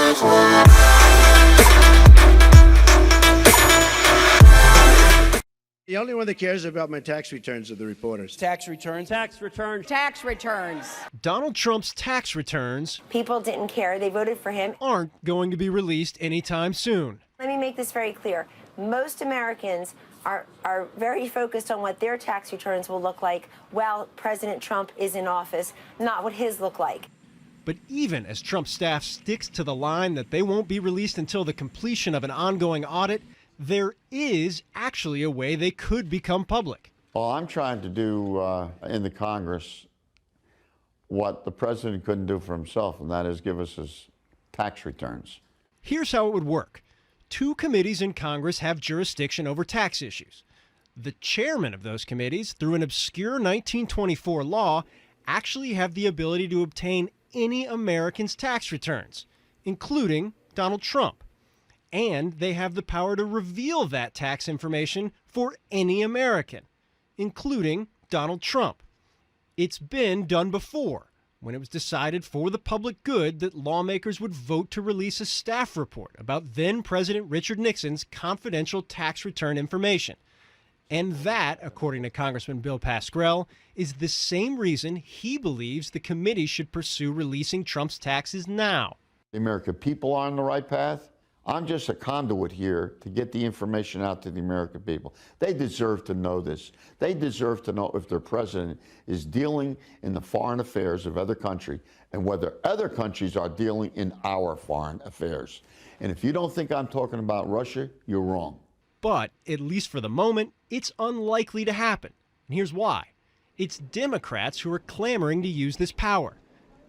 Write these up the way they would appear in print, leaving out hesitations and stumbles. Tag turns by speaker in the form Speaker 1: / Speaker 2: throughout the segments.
Speaker 1: The only one that cares about my tax returns are the reporters.
Speaker 2: Tax returns.
Speaker 3: Tax returns.
Speaker 4: Tax returns.
Speaker 5: Donald Trump's tax returns
Speaker 6: People didn't care. They voted for him.
Speaker 5: Aren't going to be released anytime soon.
Speaker 6: Let me make this very clear. Most Americans are very focused on what their tax returns will look like while President Trump is in office, not what his look like.
Speaker 5: But even as Trump's staff sticks to the line that they won't be released until the completion of an ongoing audit, there is actually a way they could become public.
Speaker 7: Well, I'm trying to do in the Congress what the president couldn't do for himself, and that is give us his tax returns.
Speaker 5: Here's how it would work. 2 committees in Congress have jurisdiction over tax issues. The chairman of those committees, through an obscure 1924 law, actually have the ability to obtain any American's tax returns, including Donald Trump. And they have the power to reveal that tax information for any American, including Donald Trump. It's been done before, when it was decided for the public good that lawmakers would vote to release a staff report about then-President Richard Nixon's confidential tax return information. And that, according to Congressman Bill Pascrell, is the same reason he believes the committee should pursue releasing Trump's taxes now.
Speaker 7: The American people are on the right path. I'm just a conduit here to get the information out to the American people. They deserve to know this. They deserve to know if their president is dealing in the foreign affairs of other countries and whether other countries are dealing in our foreign affairs. And if you don't think I'm talking about Russia, you're wrong.
Speaker 5: But, at least for the moment, it's unlikely to happen. And here's why. It's Democrats who are clamoring to use this power.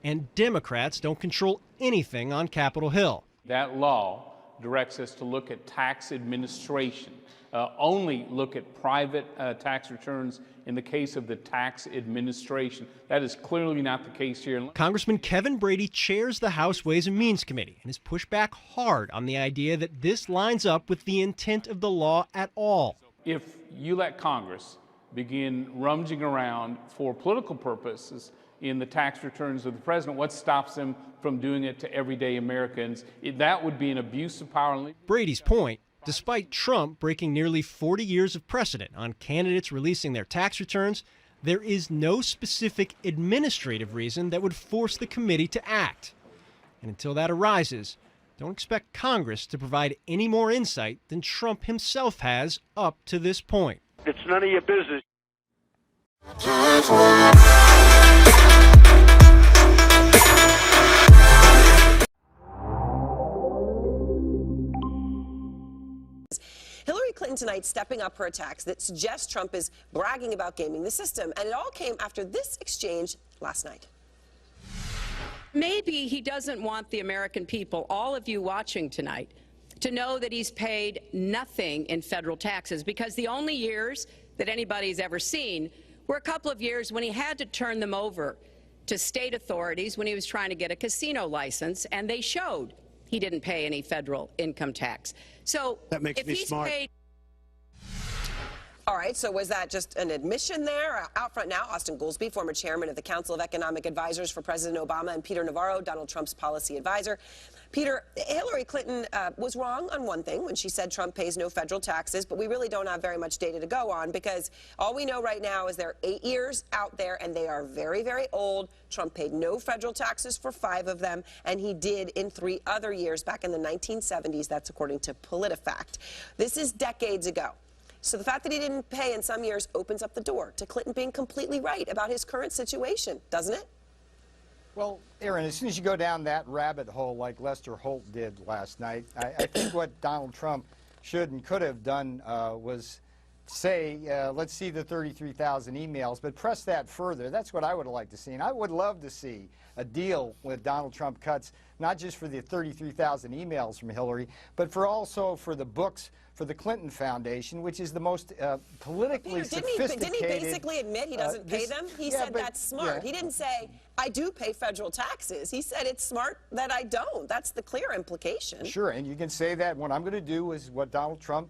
Speaker 5: And Democrats don't control anything on Capitol Hill.
Speaker 3: That law directs us to look at tax administration, only look at private tax returns in the case of the tax administration. That is clearly not the case here.
Speaker 5: Congressman Kevin Brady chairs the House Ways and Means Committee and has pushed back hard on the idea that this lines up with the intent of the law at all.
Speaker 3: If you let Congress begin rummaging around for political purposes in the tax returns of the president, what stops them from doing it to everyday Americans? That would be an abuse of power.
Speaker 5: Brady's point, despite Trump breaking nearly 40 years of precedent on candidates releasing their tax returns, there is no specific administrative reason that would force the committee to act. And until that arises, don't expect Congress to provide any more insight than Trump himself has up to this point.
Speaker 1: It's none of your business.
Speaker 8: Hillary Clinton tonight stepping up her attacks that suggest Trump is bragging about gaming the system. And it all came after this exchange last night.
Speaker 4: Maybe he doesn't want the American people, all of you watching tonight, to know that he's paid nothing in federal taxes, because the only years that anybody's ever seen were a couple of years when he had to turn them over to state authorities when he was trying to get a casino license, and they showed he didn't pay any federal income tax. So
Speaker 1: That makes me smart.
Speaker 8: All right, so was that just an admission there? Out front now, Austin Goolsbee, former chairman of the Council of Economic Advisors for President Obama, and Peter Navarro, Donald Trump's policy advisor. Peter, Hillary Clinton was wrong on one thing when she said Trump pays no federal taxes, but we really don't have very much data to go on, because all we know right now is they're 8 years out there, and they are very, very old. Trump paid no federal taxes for 5 of them, and he did in 3 other years back in the 1970s. That's according to PolitiFact. This is decades ago. So the fact that he didn't pay in some years opens up the door to Clinton being completely right about his current situation, doesn't it?
Speaker 2: Well, Aaron, as soon as you go down that rabbit hole like Lester Holt did last night, I think what Donald Trump should and could have done was say, let's see the 33,000 emails, but press that further. That's what I would like to see. And I would love to see a deal with Donald Trump cuts, not just for the 33,000 emails from Hillary, but also for the books for the Clinton Foundation, which is the most politically sophisticated.
Speaker 8: Didn't he basically admit he doesn't pay them? He said that's smart. He didn't say, I do pay federal taxes. He said it's smart that I don't. That's the clear implication.
Speaker 2: Sure, and you can say that what I'm going to do is what Donald Trump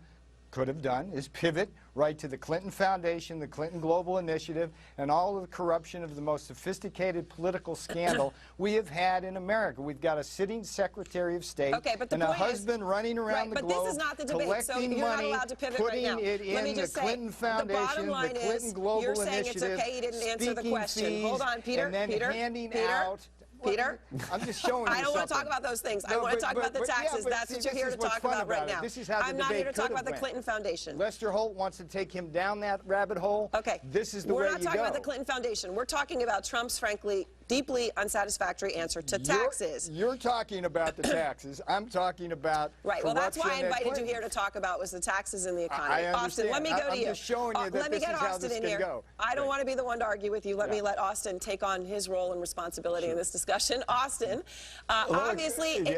Speaker 2: could have done is pivot right to the Clinton Foundation, the Clinton Global Initiative, and all of the corruption of the most sophisticated political scandal we have had in America. We've got a sitting Secretary of State and a husband running around the globe,
Speaker 8: but this is not the debate, so
Speaker 2: collecting
Speaker 8: you're not
Speaker 2: money,
Speaker 8: allowed to pivot
Speaker 2: putting
Speaker 8: right now.
Speaker 2: it
Speaker 8: Let me
Speaker 2: in the
Speaker 8: just say,
Speaker 2: Clinton Foundation,
Speaker 8: the bottom line
Speaker 2: Clinton
Speaker 8: is,
Speaker 2: Global
Speaker 8: you're saying
Speaker 2: Initiative,
Speaker 8: it's okay, you didn't answer the
Speaker 2: speaking
Speaker 8: question.
Speaker 2: fees,
Speaker 8: Hold on, Peter,
Speaker 2: and then
Speaker 8: Peter,
Speaker 2: handing
Speaker 8: Peter,
Speaker 2: out.
Speaker 8: Peter,
Speaker 2: I'm just showing you
Speaker 8: I don't want to talk
Speaker 2: something.
Speaker 8: about those things. I
Speaker 2: No,
Speaker 8: want to talk about the
Speaker 2: yeah,
Speaker 8: taxes.
Speaker 2: but
Speaker 8: That's
Speaker 2: see,
Speaker 8: what you're
Speaker 2: this
Speaker 8: here
Speaker 2: is
Speaker 8: to
Speaker 2: what's
Speaker 8: talk
Speaker 2: fun
Speaker 8: about right
Speaker 2: about it.
Speaker 8: now.
Speaker 2: This is how the
Speaker 8: I'm not here to
Speaker 2: debate
Speaker 8: talk
Speaker 2: could
Speaker 8: about the
Speaker 2: have
Speaker 8: Clinton Foundation.
Speaker 2: Lester Holt wants to take him down that rabbit hole.
Speaker 8: Okay.
Speaker 2: This is the way
Speaker 8: We're
Speaker 2: you
Speaker 8: not
Speaker 2: go.
Speaker 8: talking about the Clinton Foundation. We're talking about Trump's, frankly, deeply unsatisfactory answer to taxes.
Speaker 2: You're talking about the taxes. I'm talking about
Speaker 8: Right. Well, that's why I
Speaker 2: corruption at
Speaker 8: invited you
Speaker 2: Clinton.
Speaker 8: here to talk about was the taxes and the economy.
Speaker 2: I
Speaker 8: Austin, let me go to
Speaker 2: I'm
Speaker 8: you.
Speaker 2: just showing you that
Speaker 8: let me
Speaker 2: this
Speaker 8: get
Speaker 2: is how
Speaker 8: Austin
Speaker 2: this
Speaker 8: in
Speaker 2: can
Speaker 8: here.
Speaker 2: go.
Speaker 8: I don't
Speaker 2: Right.
Speaker 8: want to be the one to argue with you. Let me let Austin take on his role and responsibility in this discussion. Austin, obviously,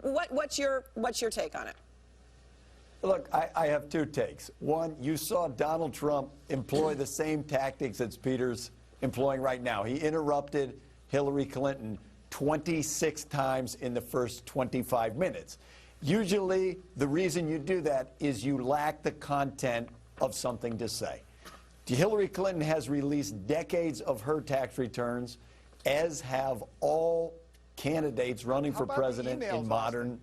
Speaker 8: what's your take on it?
Speaker 9: Look, I have two takes. One, you saw Donald Trump employ the same tactics that Peter's employing right now. He interrupted Hillary Clinton 26 times in the first 25 minutes. Usually, the reason you do that is you lack the content of something to say. Hillary Clinton has released decades of her tax returns, as have all candidates running for president in modern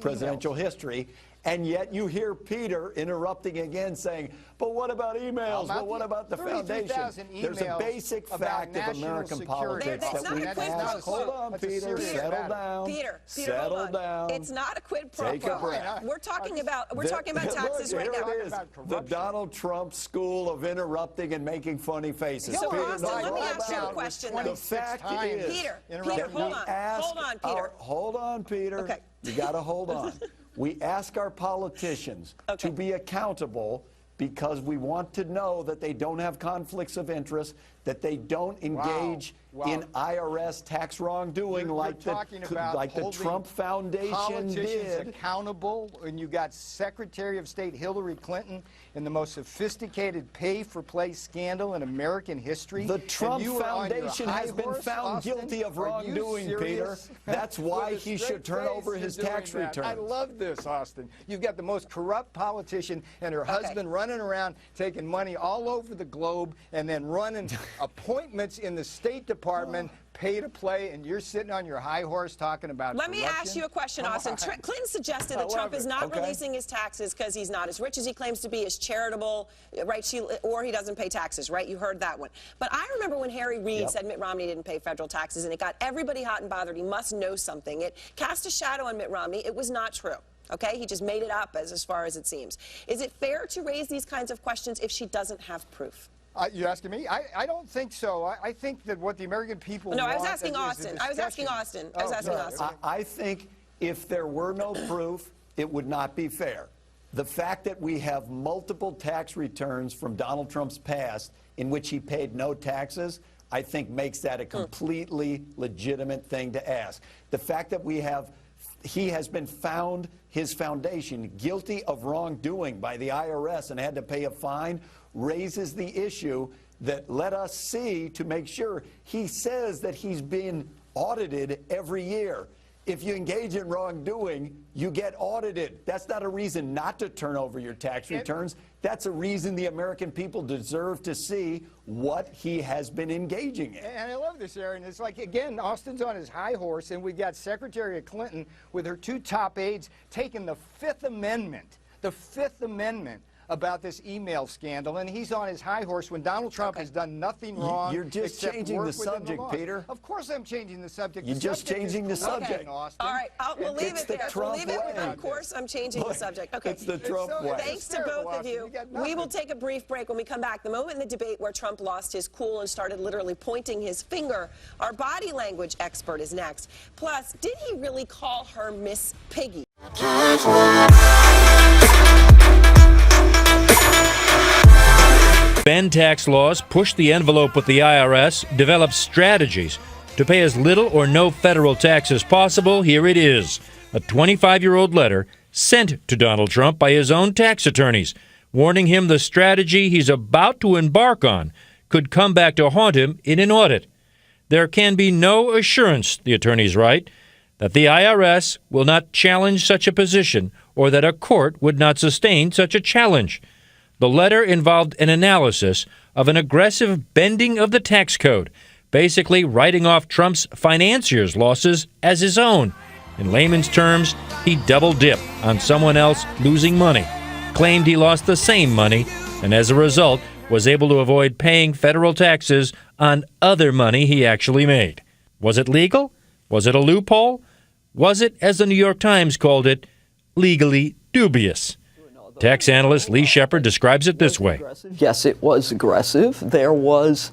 Speaker 9: presidential history. And yet you hear Peter interrupting again saying, but what about emails? But what about the foundation? There's a basic fact of American politics that we ask. Hold on, Peter. Settle down.
Speaker 8: Peter,
Speaker 9: settle down.
Speaker 8: It's not a quid pro
Speaker 9: Take a
Speaker 8: quo.
Speaker 9: breath.
Speaker 8: We're talking about taxes
Speaker 9: Look,
Speaker 8: right now.
Speaker 9: Here it is, the Donald Trump school of interrupting and making funny faces.
Speaker 8: So,
Speaker 9: Peter,
Speaker 8: Austin, let me
Speaker 9: what
Speaker 8: ask you a
Speaker 9: about-
Speaker 8: question,
Speaker 9: The
Speaker 8: though.
Speaker 9: fact is,
Speaker 8: Peter,
Speaker 9: that
Speaker 8: hold
Speaker 9: we
Speaker 8: on.
Speaker 9: ask
Speaker 8: Hold on, Peter.
Speaker 9: hold on, Peter.
Speaker 8: Okay.
Speaker 9: You got to hold on. We ask our politicians to be accountable because we want to know that they don't have conflicts of interest, that they don't engage in IRS tax wrongdoing like the Trump Foundation
Speaker 2: politicians
Speaker 9: did.
Speaker 2: accountable, and you got Secretary of State Hillary Clinton in the most sophisticated pay-for-play scandal in American history.
Speaker 9: The Trump Foundation has been found guilty of wrongdoing, Peter. That's why he should turn over his tax returns.
Speaker 2: I love this, Austin. You've got the most corrupt politician and her husband running around taking money all over the globe and then running appointments in the State Department, pay to play, and you're sitting on your high horse talking about
Speaker 8: Let me ask you a question, Austin. Clinton suggested that Trump is not releasing his taxes because he's not as rich as he claims to be, as charitable, right? Or he doesn't pay taxes, right? You heard that one. But I remember when Harry Reid said Mitt Romney didn't pay federal taxes, and it got everybody hot and bothered. He must know something. It cast a shadow on Mitt Romney. It was not true. Okay, he just made it up as far as it seems. Is it fair to raise these kinds of questions if she doesn't have proof?
Speaker 2: You asking me? I don't think so. I think that what the American people want...
Speaker 8: No, I was asking Austin. I was asking Austin.
Speaker 9: I think if there were no proof, it would not be fair. The fact that we have multiple tax returns from Donald Trump's past in which he paid no taxes, I think makes that a completely legitimate thing to ask. The fact that he has been found, his foundation, guilty of wrongdoing by the IRS and had to pay a fine, raises the issue that let us see to make sure. He says that he's been audited every year. If you engage in wrongdoing, you get audited. That's not a reason not to turn over your tax returns. That's a reason the American people deserve to see what he has been engaging in.
Speaker 2: And I love this, Aaron. It's like, again, Austin's on his high horse, and we got Secretary Clinton with her two top aides taking the Fifth Amendment about this email scandal, and he's on his high horse when Donald Trump has done nothing wrong.
Speaker 9: You're just changing the subject, Peter.
Speaker 2: Of course I'm changing the subject.
Speaker 9: You're just changing the subject.
Speaker 2: Austin.
Speaker 8: All right, we'll leave it there. We'll leave it.
Speaker 9: way.
Speaker 8: Of course, I'm changing the subject. Okay.
Speaker 9: It's the Trump way.
Speaker 8: Thanks to both of you. We will take a brief break. When we come back, the moment in the debate where Trump lost his cool and started literally pointing his finger, our body language expert is next. Plus, did he really call her Miss Piggy?
Speaker 10: Bend tax laws, push the envelope with the IRS, develop strategies to pay as little or no federal tax as possible. Here it is, a 25-year-old letter sent to Donald Trump by his own tax attorneys, warning him the strategy he's about to embark on could come back to haunt him in an audit. There can be no assurance, the attorneys write, that the IRS will not challenge such a position or that a court would not sustain such a challenge. The letter involved an analysis of an aggressive bending of the tax code, basically writing off Trump's financiers' losses as his own. In layman's terms, he double-dipped on someone else losing money, claimed he lost the same money, and as a result was able to avoid paying federal taxes on other money he actually made. Was it legal? Was it a loophole? Was it, as the New York Times called it, legally dubious? Tax analyst Lee Shepard describes it this way.
Speaker 11: Yes, it was aggressive. There was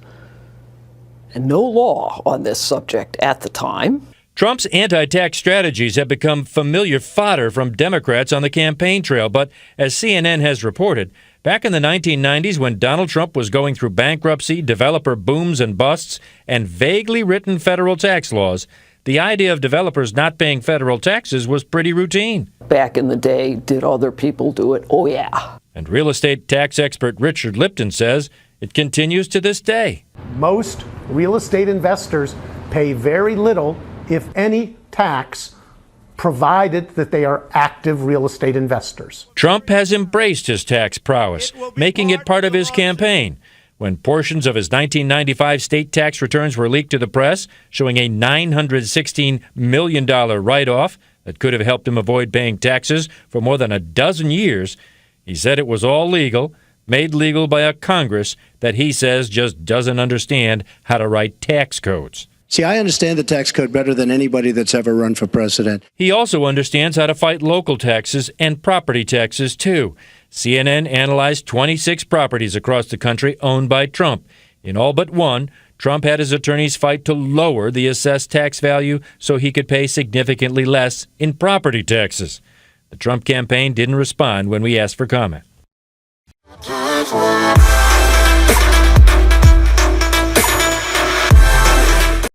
Speaker 11: no law on this subject at the time.
Speaker 10: Trump's anti-tax strategies have become familiar fodder from Democrats on the campaign trail, but as CNN has reported, back in the 1990s when Donald Trump was going through bankruptcy, developer booms and busts, and vaguely written federal tax laws, the idea of developers not paying federal taxes was pretty routine.
Speaker 11: Back in the day, did other people do it? Oh, yeah.
Speaker 10: And real estate tax expert Richard Lipton says it continues to this day.
Speaker 12: Most real estate investors pay very little, if any, tax, provided that they are active real estate investors.
Speaker 10: Trump has embraced his tax prowess, making it part of his campaign. When portions of his 1995 state tax returns were leaked to the press, showing a $916 million write-off that could have helped him avoid paying taxes for more than a dozen years, he said it was all legal, made legal by a Congress that he says just doesn't understand how to write tax codes.
Speaker 1: See, I understand the tax code better than anybody that's ever run for president.
Speaker 10: He also understands how to fight local taxes and property taxes, too. CNN analyzed 26 properties across the country owned by Trump. In all but one, Trump had his attorneys fight to lower the assessed tax value so he could pay significantly less in property taxes. The Trump campaign didn't respond when we asked for comment.